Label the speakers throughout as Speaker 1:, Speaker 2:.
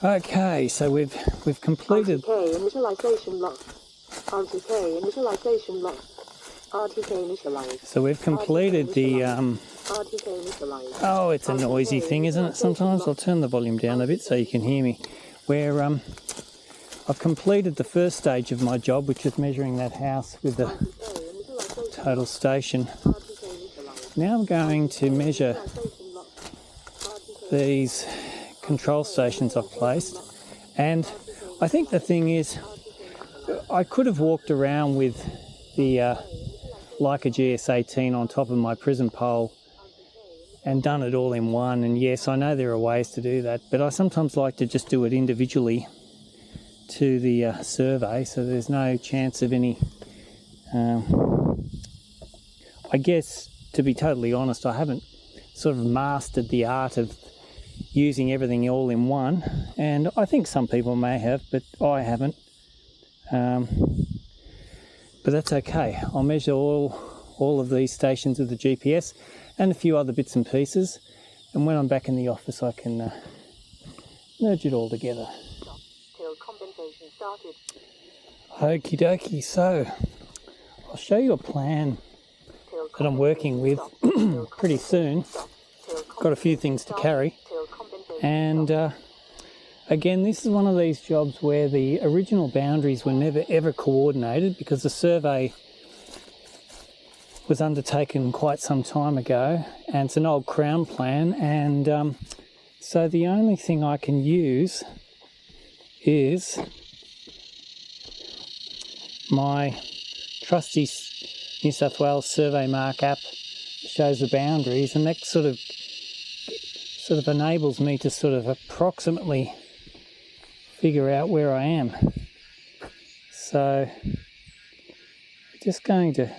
Speaker 1: Okay, so we've completed.
Speaker 2: RTK initialization locked. RTK initialization locked. RTK initialized.
Speaker 1: So we've completed the.
Speaker 2: RTK initialized.
Speaker 1: Oh, it's a noisy thing, isn't it? Sometimes I'll turn the volume down a bit so you can hear me. Where I've completed the first stage of my job, which is measuring that house with the total station. Now I'm going to measure these control stations I've placed, and I think the thing is I could have walked around with the Leica GS18 on top of my prism pole and done it all in one, and yes, I know there are ways to do that, but I sometimes like to just do it individually to the survey, so there's no chance of any I guess, to be totally honest, I haven't sort of mastered the art of using everything all in one, and I think some people may have, but I haven't. But that's okay. I'll measure all of these stations with the GPS and a few other bits and pieces, and when I'm back in the office I can merge it all together. Okie dokie, so I'll show you a plan that I'm working with pretty soon. Got a few things to carry, and again, this is one of these jobs where the original boundaries were never ever coordinated because the survey was undertaken quite some time ago, and it's an old Crown plan, and so the only thing I can use is my trusty New South Wales Survey Mark app. Shows the boundaries, and that sort of enables me to sort of approximately figure out where I am. So just going to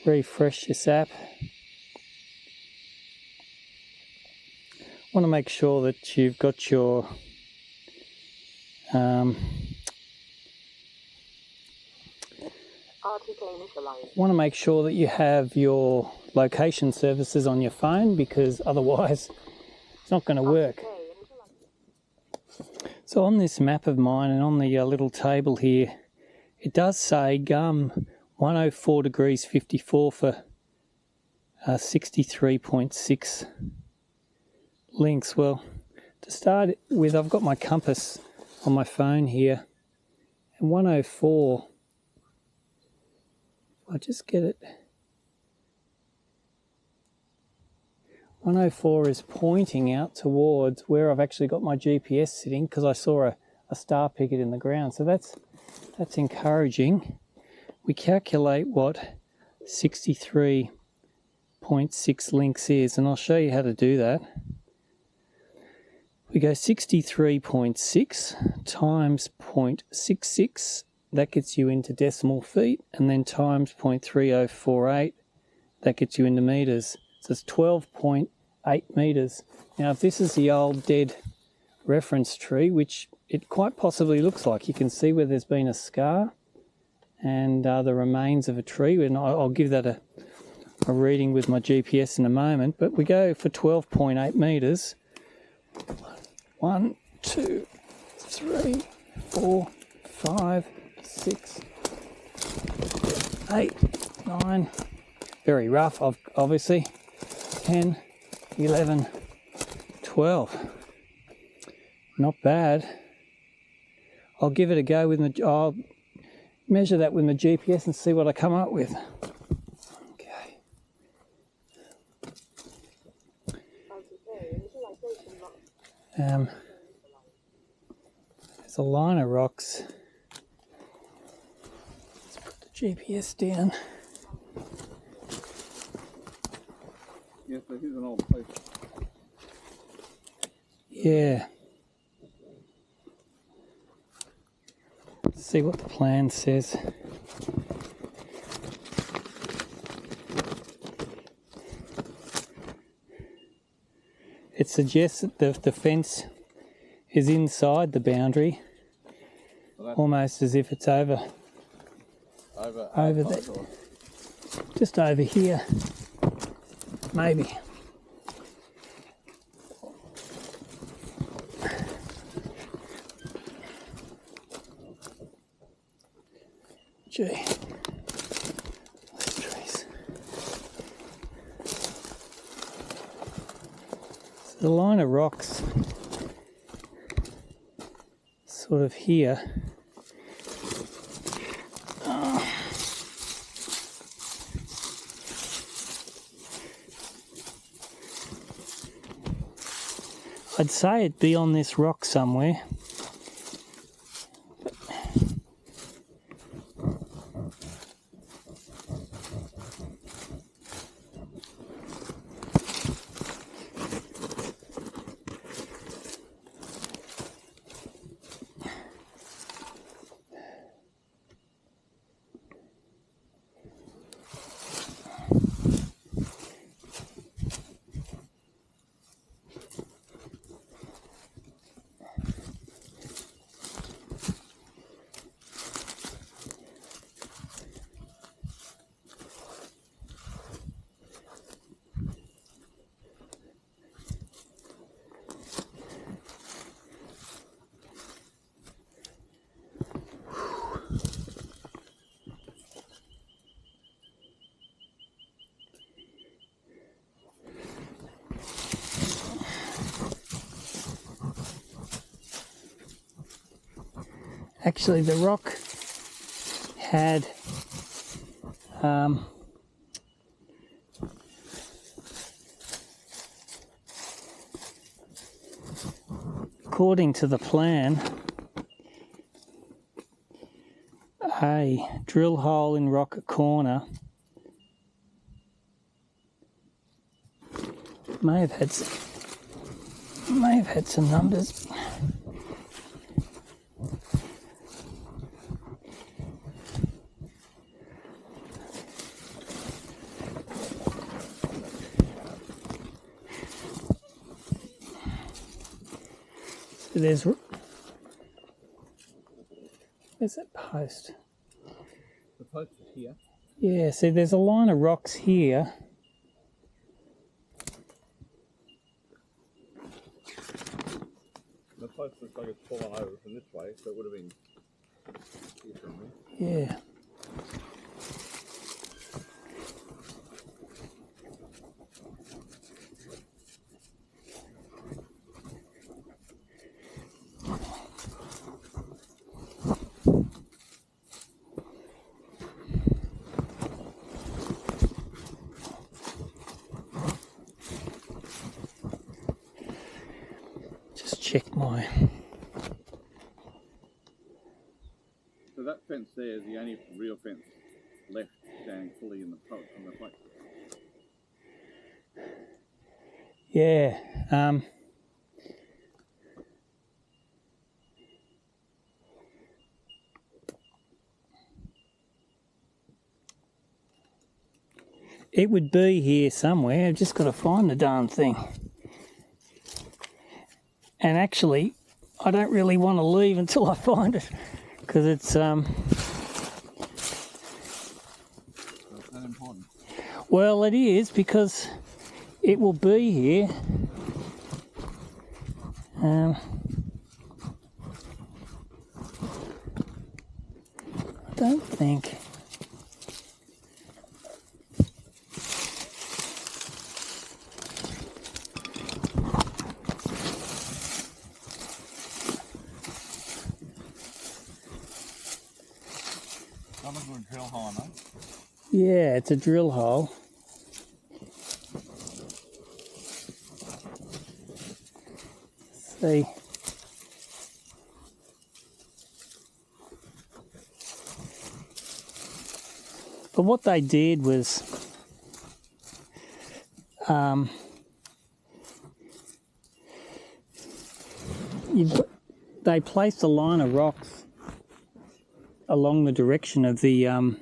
Speaker 1: refresh this app. Want to make sure that you've got your want to make sure that you have your location services on your phone, because otherwise it's not going to work. So on this map of mine and on the little table here, it does say GUM 104 degrees 54 for 63.6 links. Well, to start with, I've got my compass on my phone here, and 104, I'll just get it. 104 is pointing out towards where I've actually got my GPS sitting, because I saw a star picket in the ground. So that's encouraging. We calculate what 63.6 links is, and I'll show you how to do that. We go 63.6 times 0.66. That gets you into decimal feet, and then times 0.3048, that gets you into metres. So it's 12.8 metres. Now, if this is the old dead reference tree, which it quite possibly looks like, you can see where there's been a scar and the remains of a tree, and I'll give that a reading with my GPS in a moment, but we go for 12.8 metres. 1, 2, 3, 4, 5, 6, 8, 9, very rough, obviously, 10, 11, 12. Not bad. I'll give it a go with I'll measure that with my GPS and see what I come up with. Okay. There's a line of rocks. GPS down.
Speaker 3: Yeah, so here's an old place.
Speaker 1: Yeah. Let's see what the plan says. It suggests that the fence is inside the boundary, almost as if it's over there, just over here, maybe. Gee. These trees. So the line of rocks sort of here. I'd say it'd be on this rock somewhere. Actually, the rock had according to the plan, a drill hole in Rocket Corner may have had some numbers. There's that post?
Speaker 3: The post is here.
Speaker 1: Yeah, see there's a line of rocks here.
Speaker 3: The post looks like it's fallen over from this way, so it would have been here somewhere.
Speaker 1: Yeah. Check my.
Speaker 3: So that fence there is the only real fence left standing fully in the post on the place.
Speaker 1: Yeah. It would be here somewhere. I've just got to find the darn thing. And actually, I don't really want to leave until I find it, because it's
Speaker 3: That's not important.
Speaker 1: well, it is, because it will be here. I don't think.
Speaker 3: A drill hole, no?
Speaker 1: Yeah, it's a drill hole. See. But what they did was they placed a line of rocks along the direction of the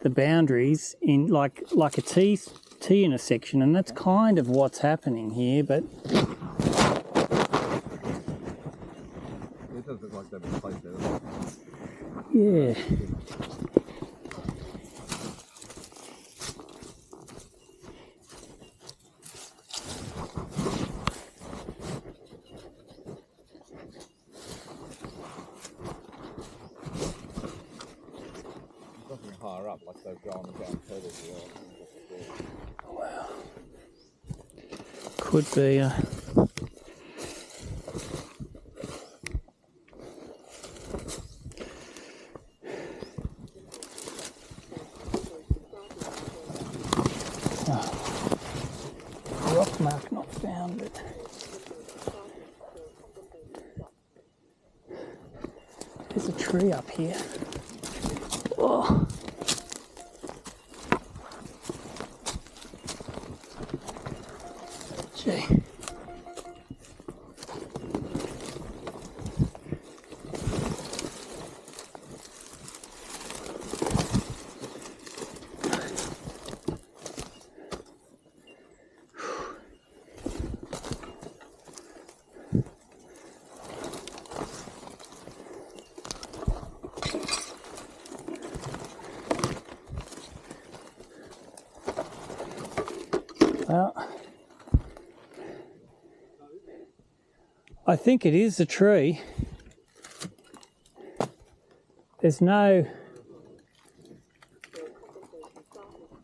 Speaker 1: boundaries in like a T intersection, and that's kind of what's happening here. But
Speaker 3: It does look like they've been placed there.
Speaker 1: yeah.
Speaker 3: higher up, like they've grown down further as well.
Speaker 1: Wow. Could be a... rock mark not found, but there's a tree up here. Oh. Gee. Well, I think it is a tree. There's no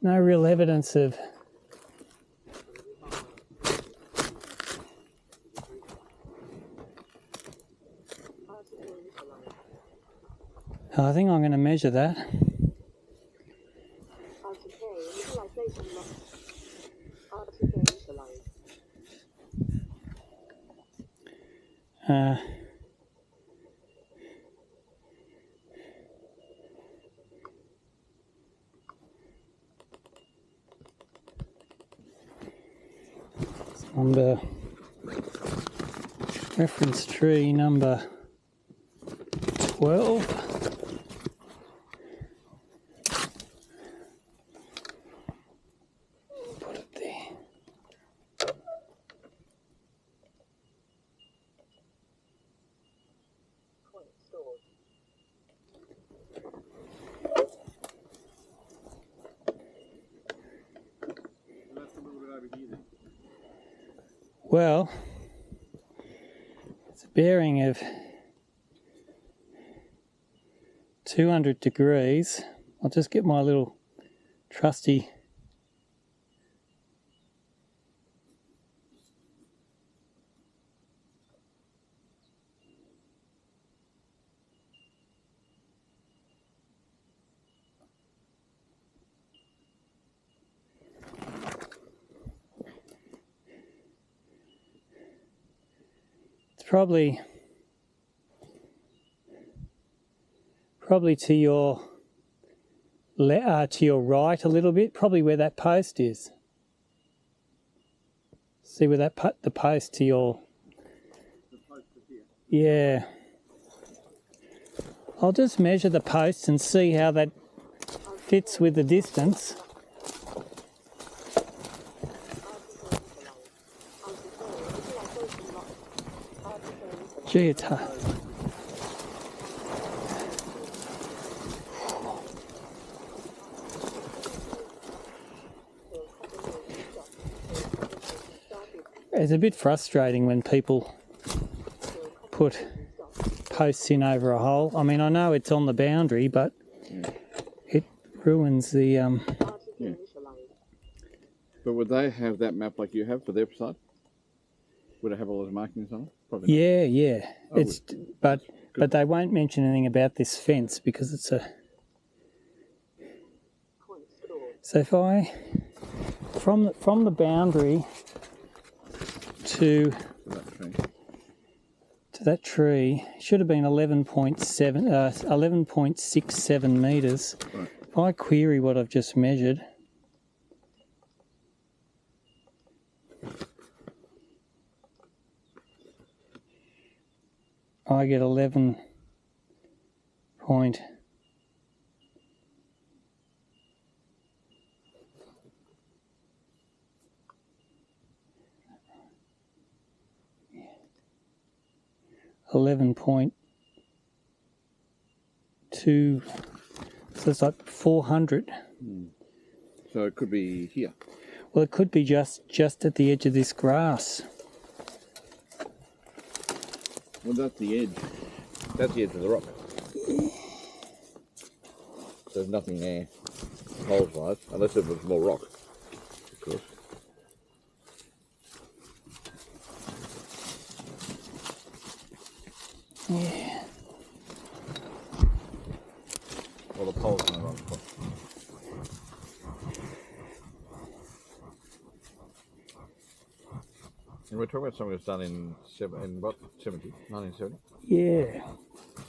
Speaker 1: real evidence of I think I'm going to measure that. Number reference tree number 12. Put it there. Well, it's a bearing of 200 degrees. I'll just get my little trusty probably to your right a little bit, probably where that post is. See where that the post to your... Yeah. I'll just measure the posts and see how that fits with the distance. Gee, it's hard. It's a bit frustrating when people put posts in over a hole. I mean, I know it's on the boundary, but it ruins the...
Speaker 3: Yeah. But would they have that map like you have for their side? Would it have all those markings on it? Probably not.
Speaker 1: Yeah. Oh, it's but they won't mention anything about this fence because it's a... So if I from the boundary to that tree should have been 11.67 metres.
Speaker 3: Right.
Speaker 1: If I query what I've just measured, I get 11 point 11.2, so it's like 400.
Speaker 3: So it could be here.
Speaker 1: Well, it could be just at the edge of this grass.
Speaker 3: Well, that's the edge. That's the edge of the rock. There's nothing there. holes-wise, unless it was more rock, of course.
Speaker 1: Yeah.
Speaker 3: Well, the pole's in the wrong spot. And we're talking about something that's done in what, 1970?
Speaker 1: Yeah.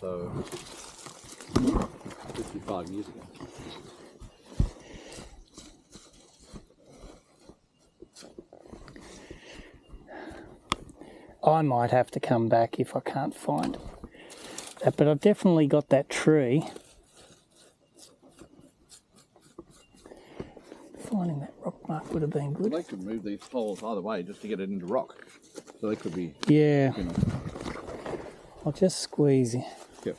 Speaker 3: So, 55 years ago.
Speaker 1: I might have to come back if I can't find that, but I've definitely got that tree. Finding that rock mark would have been good.
Speaker 3: Well, they could move these holes either way just to get it into rock. So they could be,
Speaker 1: Yeah.
Speaker 3: you know.
Speaker 1: I'll just squeeze
Speaker 3: Yep.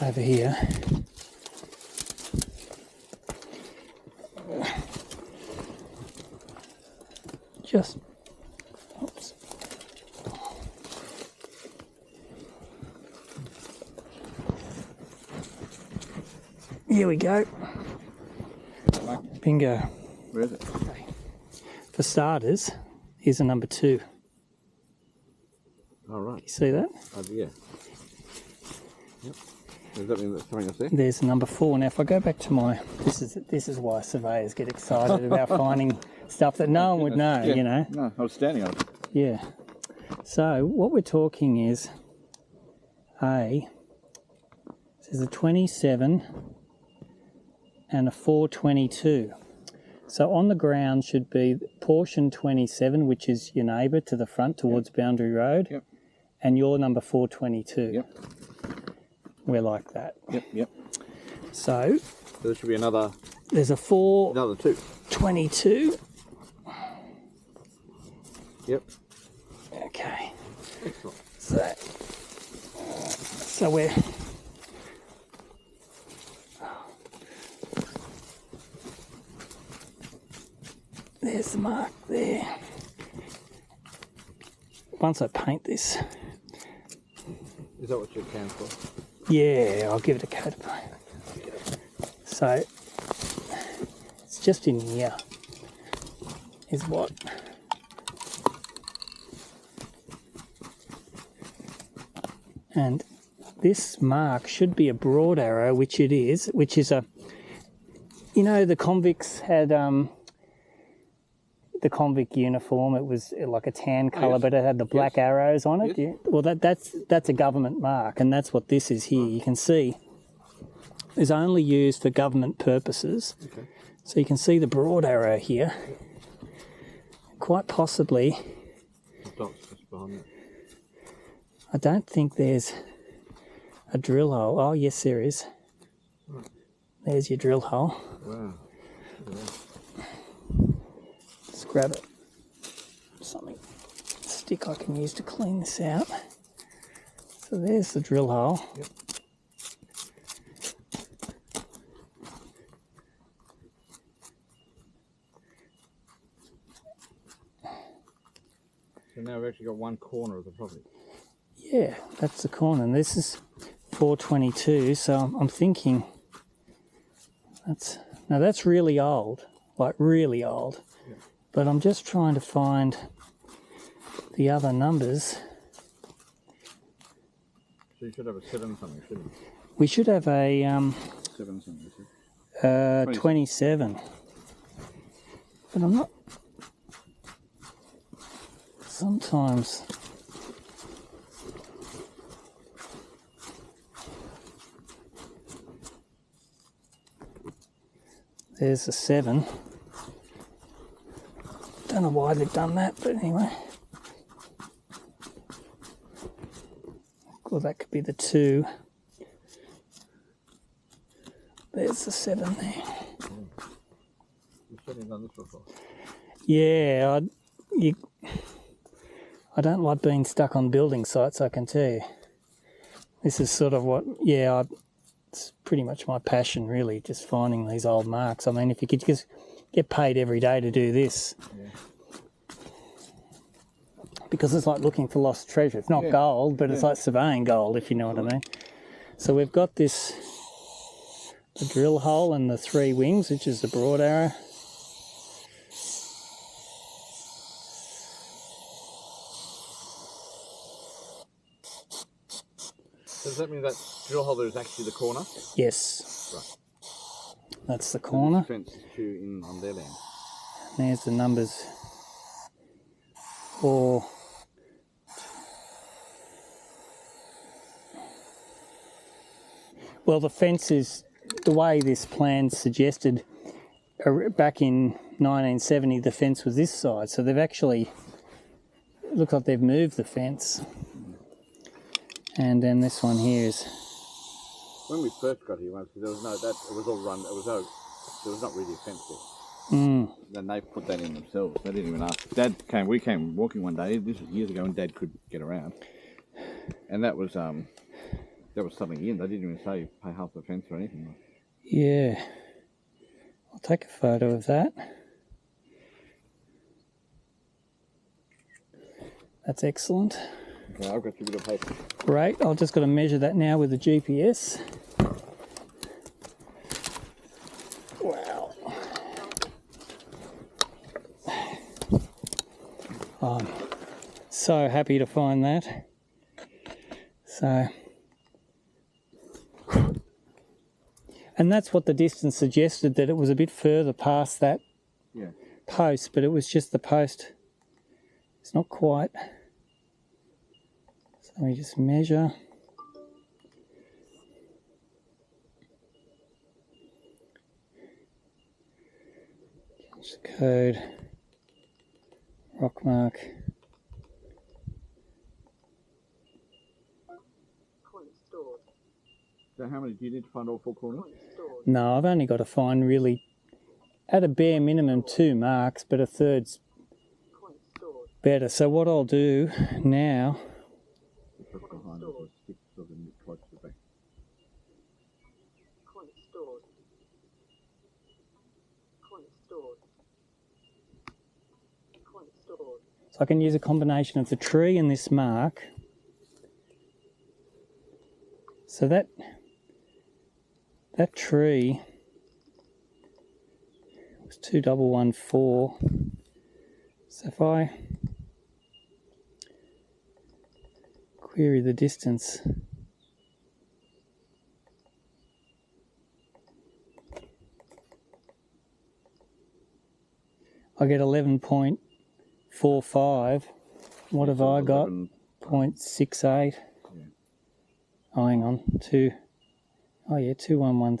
Speaker 1: over here. Just, oops. Here we go. Bingo.
Speaker 3: Where is it?
Speaker 1: Okay. For starters, here's a number 2.
Speaker 3: Oh, right.
Speaker 1: You see that?
Speaker 3: Yeah. Yep. Does that mean that's something else there?
Speaker 1: There's number 4. Now, if I go back to my, this is why surveyors get excited about finding stuff that no one would know.
Speaker 3: Yeah.
Speaker 1: You know.
Speaker 3: No, I was standing on it.
Speaker 1: Yeah. So what we're talking is there's a 27 and a 422. So on the ground should be portion 27, which is your neighbour to the front towards Boundary Road,
Speaker 3: Yep.
Speaker 1: and your number 422.
Speaker 3: Yep.
Speaker 1: We're like that.
Speaker 3: Yep.
Speaker 1: So
Speaker 3: So there should be another
Speaker 1: there's a 422.
Speaker 3: 2. Yep.
Speaker 1: Okay.
Speaker 3: Excellent.
Speaker 1: So we're there's the mark there. Once I paint this,
Speaker 3: Is that what your can's for?
Speaker 1: yeah, I'll give it a coat of paint. So it's just in here is what. And this mark should be a broad arrow, which it is, which is a, you know, the convicts had the convict uniform. It was like a tan colour,
Speaker 3: yes.
Speaker 1: but it had the black arrows on it.
Speaker 3: Yes.
Speaker 1: Yeah. Well, that's a government mark, and that's what this is here. You can see it's only used for government purposes.
Speaker 3: Okay.
Speaker 1: So you can see the broad arrow here. Quite possibly,
Speaker 3: The dot's just behind that.
Speaker 1: I don't think there's a drill hole. Oh, yes, there is. There's your drill hole.
Speaker 3: Wow. Look at that.
Speaker 1: Let's grab it. Something, stick I can use to clean this out. So there's the drill hole.
Speaker 3: Yep. So now we've actually got one corner of the property.
Speaker 1: Yeah, that's the corner. And this is 422. So I'm thinking that's really old, like really old.
Speaker 3: Yeah.
Speaker 1: But I'm just trying to find the other numbers.
Speaker 3: So you should have a 7 something, shouldn't you?
Speaker 1: We should have a
Speaker 3: 7 something, is it?
Speaker 1: 27. But I'm not. Sometimes. There's a 7. Don't know why they've done that, but anyway. Well, that could be the 2. There's the 7 there.
Speaker 3: You've certainly done this before.
Speaker 1: Yeah, I don't like being stuck on building sites, I can tell you. This is sort of what, it's pretty much my passion, really, just finding these old marks. I mean, if you could just get paid every day to do this.
Speaker 3: Yeah.
Speaker 1: Because it's like looking for lost treasure. It's not gold, but it's like surveying gold, if you know what I mean. So we've got this the drill hole and the 3 wings, which is the broad arrow.
Speaker 3: Does that mean that drill hole there is actually the corner?
Speaker 1: Yes.
Speaker 3: Right.
Speaker 1: That's the corner.
Speaker 3: This fence is in on their land.
Speaker 1: There's the numbers for well, the fence is the way this plan suggested back in 1970. The fence was this side, so they've actually, it looks like they've moved the fence. And then this one here is.
Speaker 3: When we first got here, there was no that it was all run. There was not really a fence there. Then they put that in themselves. They didn't even ask. We came walking one day. This was years ago, and Dad could get around, and that was something in. They didn't even say pay half the fence or anything.
Speaker 1: Yeah, I'll take a photo of that. That's excellent.
Speaker 3: Okay, I've got a bit of paper.
Speaker 1: Great. I've just got to measure that now with the GPS. Wow. I'm so happy to find that. So, and that's what the distance suggested, that it was a bit further past that post, but it was just the post. It's not quite. So we just measure. Change the code. Rock mark.
Speaker 3: So how many do you need to find all 4 corners?
Speaker 1: No, I've only got to find really, at a bare minimum, 2 marks, but a third's better. So what I'll do now. So I can use a combination of the tree and this mark. So that tree was 2114. So if I query the distance, I get 11.45. What have I got? 0.68. Oh, hang on. 2113.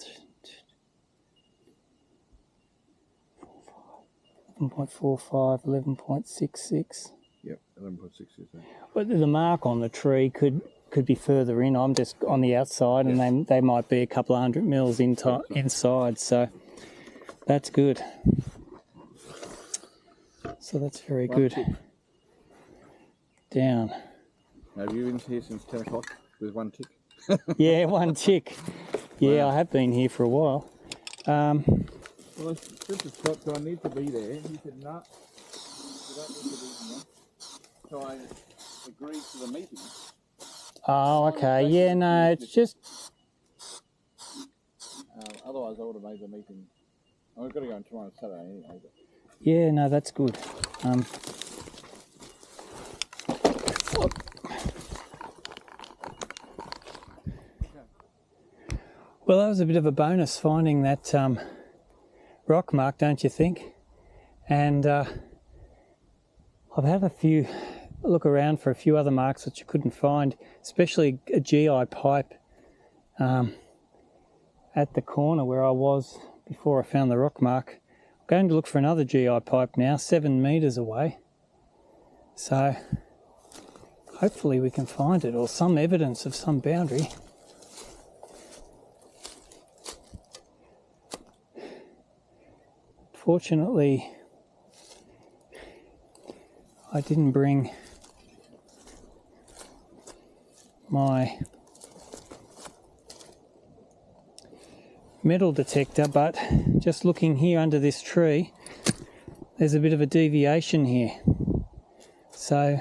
Speaker 1: 11.45, 11.66.
Speaker 3: Yep, 11.66.
Speaker 1: But the mark on the tree could be further in. I'm just on the outside, and they might be a couple of 100 mils inside. So that's good. So that's very good. Down.
Speaker 3: Have you been here since 10 o'clock with 1 tick?
Speaker 1: Yeah, 1 tick. Yeah, wow. I have been here for a while.
Speaker 3: Well, I said to Scott, do I need to be there? He said, no, you don't need to be here. So I agreed to the meeting.
Speaker 1: Oh, okay. Yeah, no, it's just...
Speaker 3: Otherwise, I would have made the meeting. I've got to go on tomorrow Saturday anyway. But...
Speaker 1: Yeah, no, that's good. Well, that was a bit of a bonus finding that rock mark, don't you think? And I've had a few look around for a few other marks that you couldn't find, especially a GI pipe at the corner where I was before I found the rock mark. I'm going to look for another GI pipe now, 7 metres away. So hopefully we can find it, or some evidence of some boundary. Fortunately, I didn't bring my metal detector, but just looking here under this tree, there's a bit of a deviation here. So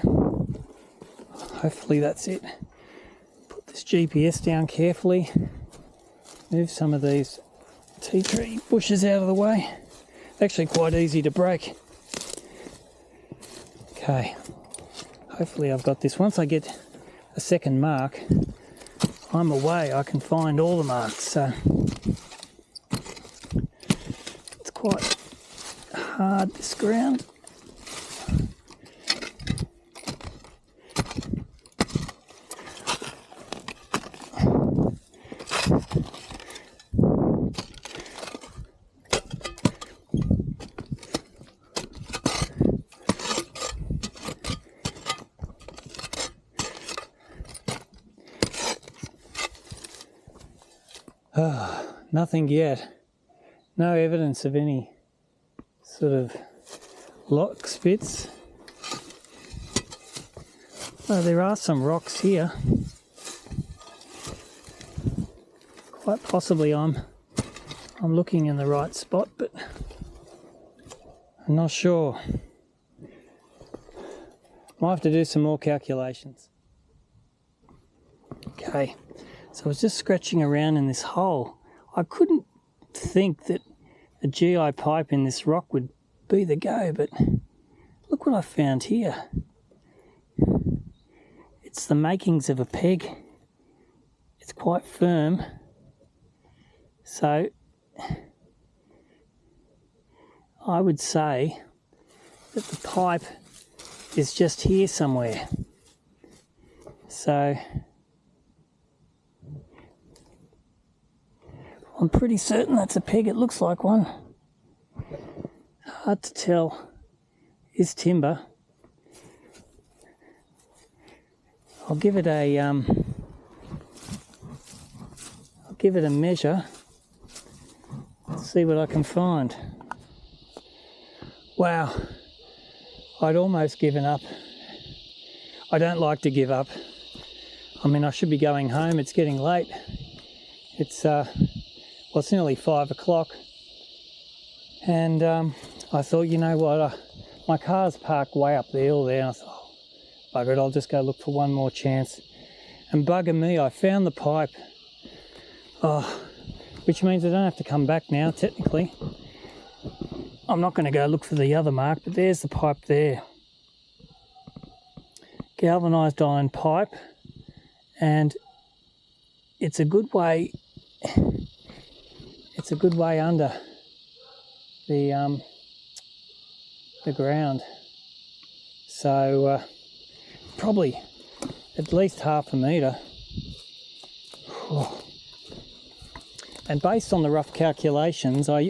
Speaker 1: hopefully that's it. Put this GPS down carefully, move some of these tea tree bushes out of the way. Actually quite easy to break. Okay, hopefully I've got this. Once I get a second mark, I'm away. I can find all the marks, so it's quite hard, this ground. Nothing yet. No evidence of any sort of lock spits. Oh, there are some rocks here. Quite possibly I'm looking in the right spot, but I'm not sure. Might have to do some more calculations. Okay, so I was just scratching around in this hole. I couldn't think that a GI pipe in this rock would be the go, but look what I found here. It's the makings of a peg. It's quite firm. So I would say that the pipe is just here somewhere. So I'm pretty certain that's a peg. It looks like one. Hard to tell. Is timber. I'll give it a measure. See what I can find. Wow, I'd almost given up. I don't like to give up. I mean, I should be going home. It's getting late. It's it's nearly 5 o'clock, and I thought, you know what, my car's parked way up the hill there, and I thought, oh, bugger it, I'll just go look for one more chance. And bugger me, I found the pipe. Oh, which means I don't have to come back now, technically. I'm not going to go look for the other mark, but there's the pipe there. Galvanised iron pipe, and it's a good way under the ground. So probably at least half a metre. And based on the rough calculations, I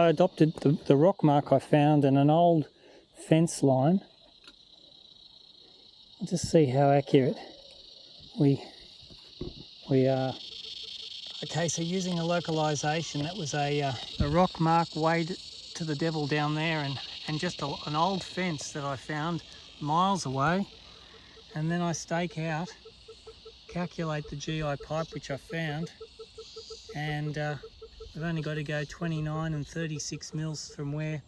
Speaker 1: adopted the rock mark I found in an old fence line. I'll just see how accurate we are. Okay, so using a localisation, that was a rock mark way to the devil down there, and just an old fence that I found miles away. And then I stake out, calculate the GI pipe which I found, and I've only got to go 29 and 36 mils from where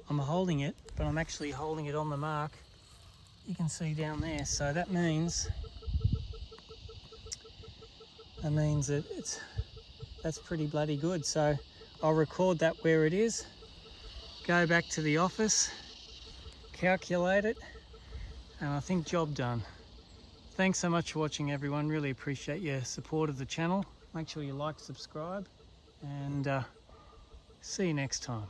Speaker 1: I'm holding it, but I'm actually holding it on the mark. You can see down there, so that means that that's pretty bloody good. So I'll record that where it is, go back to the office, calculate it, and I think job done. Thanks so much for watching, everyone. Really appreciate your support of the channel. Make sure you like, subscribe, and see you next time.